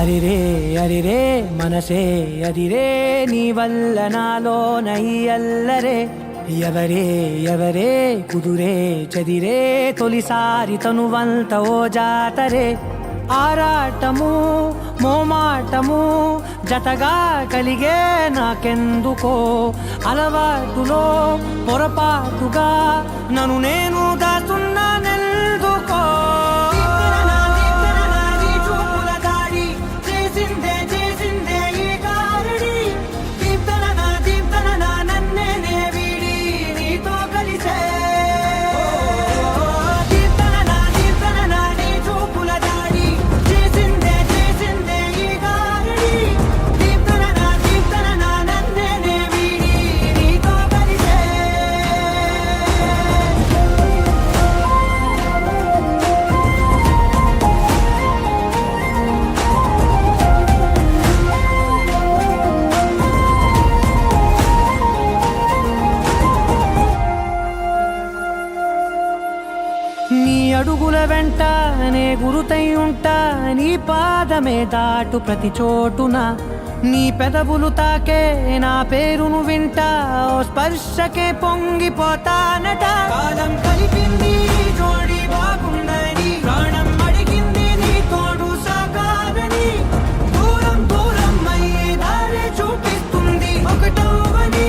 అరిరే అరిరే మనసే అదిరే నీ వల్ల నాలో నయ్యల్లరే ఎవరే ఎవరే కుదురే చదిరే తొలిసారి తనువంత ఓ జాతరే ఆరాటము మోమాటము జతగా కలిగే నాకెందుకో అలవాటులో పొరపాటుగా నన్ను నేను దాస్తున్నానెందుకో నీ అడుగుల వెంట నే గురుతై ఉంటా నీ పాదమే దాటు ప్రతి చోటున నీ పెదవులు తాకే నా పేరును వింటా ఓ స్పర్శకే పొంగిపోతానట కాలం కలిపింది జోడి బాగుందని ప్రాణం అడిగింది నీ తోడు సాగాలని దూరం దూరం అయ్యే దారి చూపిస్తుంది ఒకటవని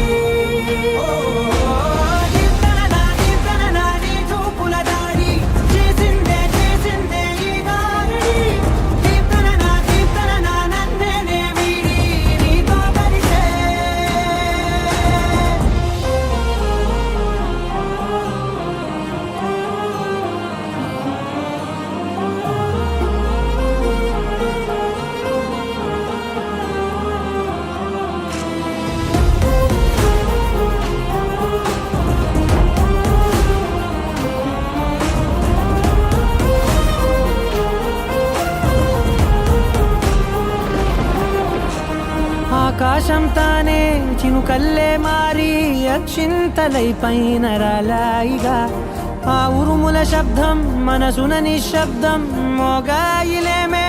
ఆకాశం తానే చినుకల్లే మారి అక్షింతలై పైన రాలాయిగా ఆ ఉరుముల శబ్దం మనసున నిశ్శబ్దం మోగాయిలేమే